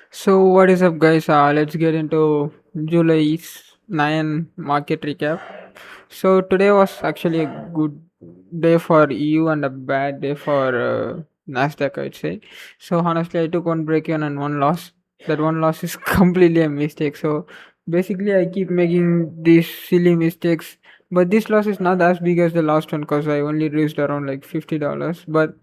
So what is up, guys? Let's get into July's 9 market recap. So today was actually a good day for EU and a bad day for Nasdaq, I'd say. So honestly, I took one break even and one loss. That one loss is completely a mistake. So basically, I keep making these silly mistakes, but this loss is not as big as the last one because I only raised around like $50. But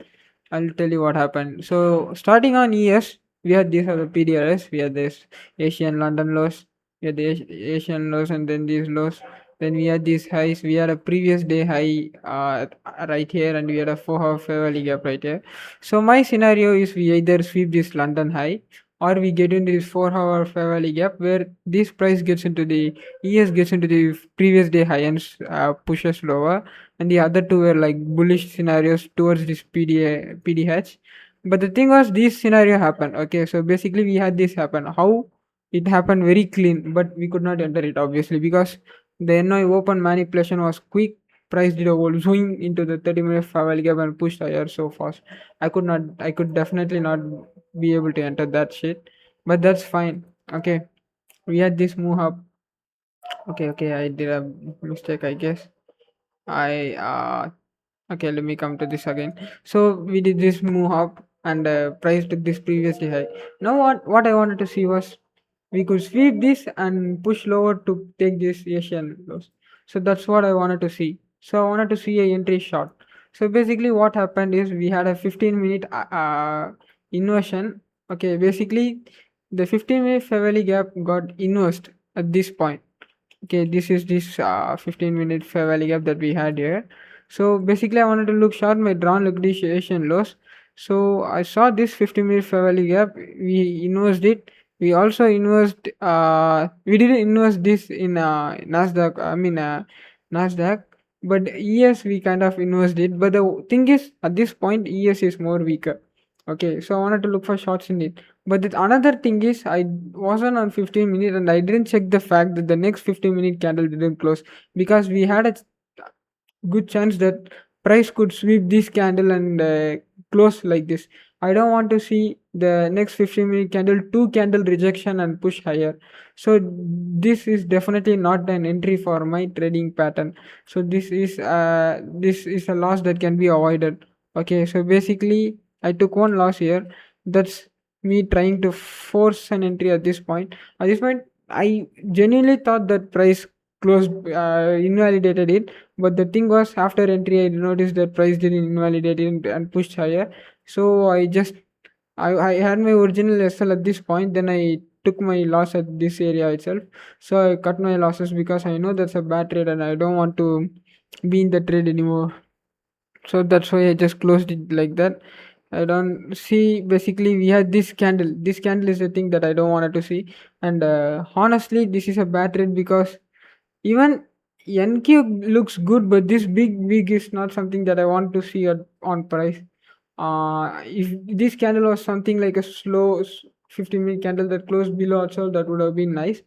I'll tell you what happened. So starting on ES, we had these are the PDRS, we had this Asian London lows, we had the Asian lows and then these lows. Then we had these highs. We had a previous day high right here, and we had a 4 hour fair value gap right here. So my scenario is we either sweep this London high or we get into this 4 hour fair value gap where this price gets into the ES gets into the previous day high and pushes lower, and the other two were like bullish scenarios towards this PDH. But the thing was, this scenario happened. Okay, so basically, we had this happen. How it happened very clean, but we could not enter it obviously because the NI open manipulation was quick. Price did a whole swing into the 30-minute fair gap and pushed higher so fast. I could definitely not be able to enter that shit, but that's fine. Okay, we had this move up. Okay, I did a mistake, I guess. I Okay, let me come to this again. So we did this move up and price took this previously high. Now what I wanted to see was we could sweep this and push lower to take this Asian lows. So that's what I wanted to see. So I wanted to see a entry shot. So basically what happened is we had a 15-minute inversion. Okay, basically the 15-minute fair value gap got inversed at this point. Okay, this is this 15-minute fair value gap that we had here. So basically, I wanted to look short my drawn liquidation loss. So I saw this 50-minute fair value gap. We inversed it. We also inversed. We didn't invest this in Nasdaq. Nasdaq. But ES we kind of inversed it. But the thing is, at this point, ES is more weaker. Okay, so I wanted to look for shots in it. But the another thing is, I wasn't on 15 minutes and I didn't check the fact that the next 15-minute candle didn't close because we had a good chance that price could sweep this candle and close like this. I don't want to see the next 15-minute candle, two candle rejection and push higher. So this is definitely not an entry for my trading pattern. So this is a loss that can be avoided. Okay, so basically I took one loss here. That's me trying to force an entry at this point. At this point, I genuinely thought that price closed invalidated it, but the thing was, after entry, I noticed that price didn't invalidate it and pushed higher. So I had my original SL at this point. Then I took my loss at this area itself. So I cut my losses because I know that's a bad trade and I don't want to be in the trade anymore. So that's why I just closed it like that. I don't see. Basically, we had this candle. This candle is the thing that I don't wanted to see. And honestly, this is a bad trade because even NQ looks good, but this big is not something that I want to see on price. If this candle was something like a slow 15-minute candle that closed below also, that would have been nice.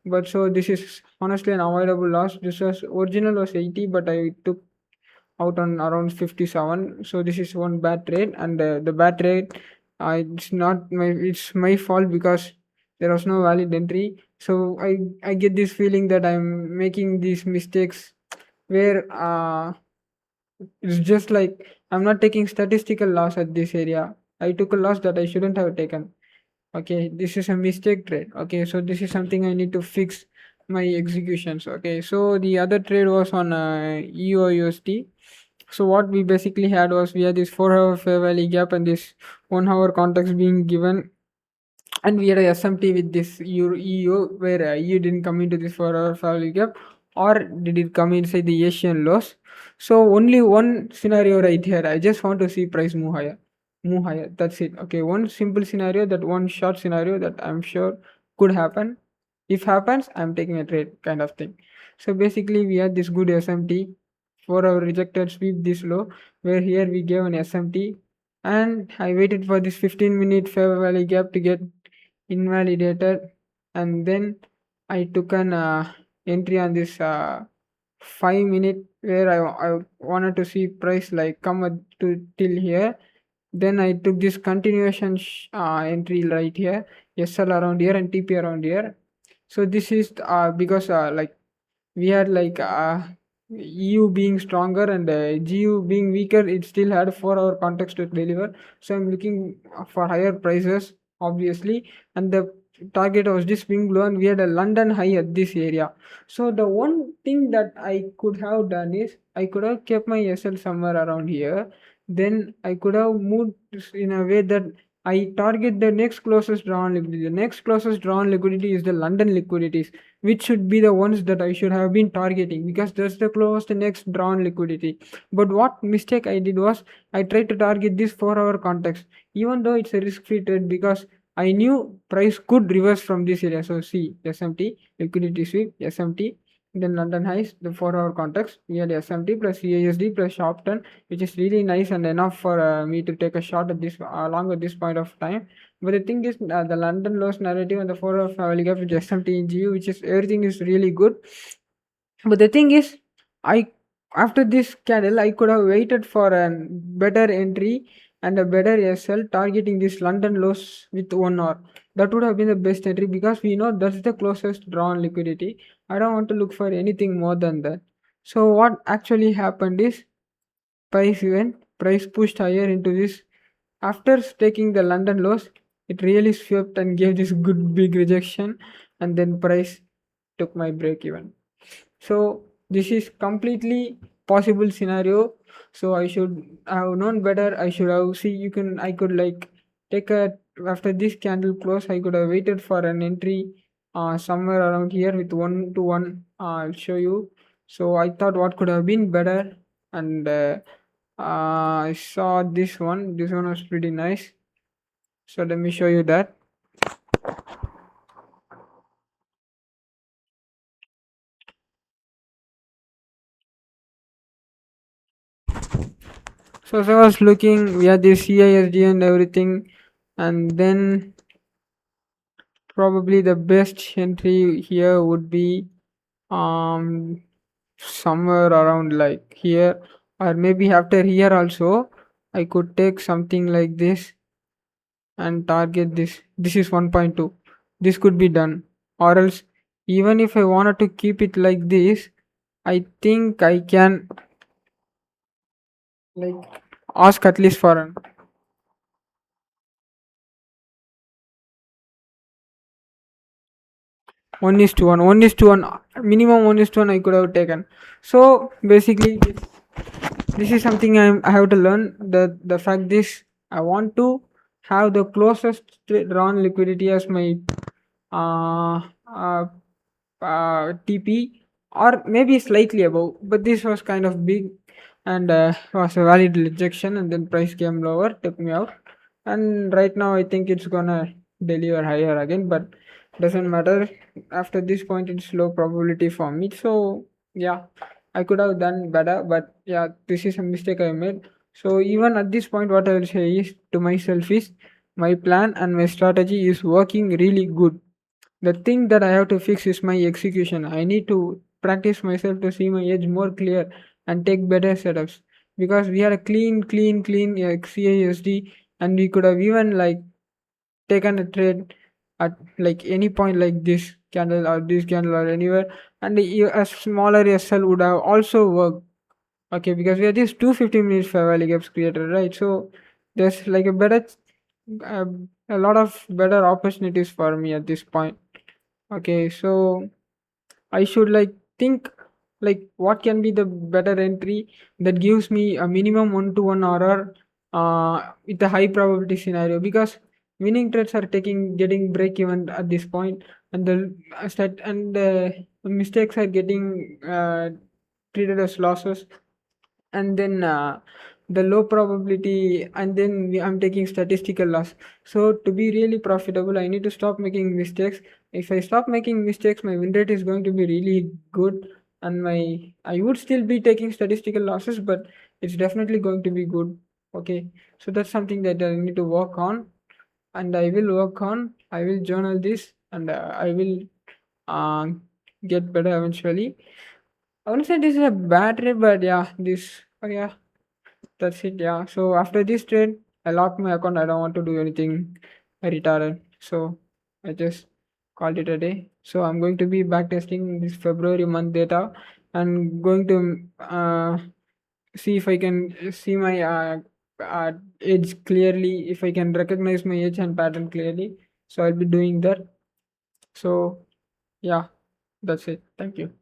But so this is honestly an avoidable loss. This was original was 80, but I took out on around 57. So this is one bad trade, and the bad trade, it's my fault because there was no valid entry. So I get this feeling that I'm making these mistakes where it's just like I'm not taking statistical loss at this area. I took a loss that I shouldn't have taken. Okay, this is a mistake trade. Okay, so this is something I need to fix my executions. Okay, so the other trade was on EUSD. So what we basically had was we had this 4 hour fair value gap and this 1 hour context being given, and we had a SMT with this EU where EU didn't come into this 4 hour fair value gap, or did it come inside the Asian loss? So only one scenario right here. I just want to see price move higher. That's it. Okay, one simple scenario, that one short scenario that I'm sure could happen. If happens, I'm taking a trade kind of thing. So basically, we had this good SMT for our rejected sweep this low, where here we gave an SMT, and I waited for this 15-minute fair value gap to get invalidated, and then I took an entry on this 5 minute where I wanted to see price like come to till here, Then I took this continuation entry right here, SL around here and TP around here. So this is because like we had like EU being stronger and GU being weaker, it still had 4 hour context to deliver. So I'm looking for higher prices, obviously, and the target was this wing low, and we had a London high at this area. So the one thing that I could have done is I could have kept my SL somewhere around here. Then I could have moved in a way that I target the next closest drawn liquidity. The next closest drawn liquidity is the London liquidities, which should be the ones that I should have been targeting because that's the closest next drawn liquidity. But what mistake I did was I tried to target this 4 hour context, even though it's a risk free trade because I knew price could reverse from this area. So see SMT, liquidity sweep, SMT, then London highs, the 4 hour context, we had SMT plus CASD plus sharp turn, which is really nice and enough for me to take a shot at this along at this point of time. But the thing is, the London loss narrative and the 4 of Family Gap with SMT in GU, which is everything is really good. But the thing is, I after this candle, I could have waited for a better entry and a better SL targeting this London loss with 1 hour. That would have been the best entry because we know that's the closest drawn liquidity. I don't want to look for anything more than that. So what actually happened is price pushed higher into this. After taking the London lows, it really swept and gave this good big rejection, and then price took my break even. So this is completely possible scenario. So I should have known better. I should have see you can I could like take a after this candle close. I could have waited for an entry somewhere around here with 1 to 1. I'll show you. So I thought what could have been better, and I saw this one. This one was pretty nice. So let me show you that. So as I was looking, we had this CISD and everything, and then probably the best entry here would be um somewhere around like here, or maybe after here also I could take something like this and target this. This is 1.2. This could be done. Or else, even if I wanted to keep it like this, I think I can like ask at least for an 1:1. 1:1. Minimum 1:1 I could have taken. So basically, this is something I have to learn. The fact is, I want to have the closest drawn liquidity as my uh, uh, TP, or maybe slightly above, but this was kind of big and was a valid rejection, and then price came lower, took me out, and right now I think it's gonna deliver higher again, but doesn't matter. After this point, it's low probability for me, so yeah, I could have done better, but yeah, this is a mistake I made. So even at this point, what I will say is to myself is my plan and my strategy is working really good. The thing that I have to fix is my execution. I need to practice myself to see my edge more clear and take better setups because we had a clean CASD, and we could have even like taken a trade at like any point like this candle or this candle or anywhere, and a smaller SL would have also worked. Okay, because we have these 250 minutes for value gaps created, right? So there's like uh, a lot of better opportunities for me at this point. Okay, so I should like think like what can be the better entry that gives me a minimum 1 to 1 order with a high probability scenario because winning trades are taking getting break even at this point, and the mistakes are getting treated as losses, and then the low probability, and then I'm taking statistical loss. So to be really profitable, I need to stop making mistakes. If I stop making mistakes, my win rate is going to be really good, and my I would still be taking statistical losses, but it's definitely going to be good. Okay, so that's something that I need to work on, and I will work on. I will journal this, and I will uh, get better eventually. I wouldn't say this is a bad trade, but yeah, this. Oh yeah, that's it. Yeah. So after this trade, I locked my account. I don't want to do anything retarded. So I just called it a day. So I'm going to be back testing this February month data and going to see if I can see my age clearly, if I can recognize my age and pattern clearly. So I'll be doing that. So yeah, that's it. Thank you.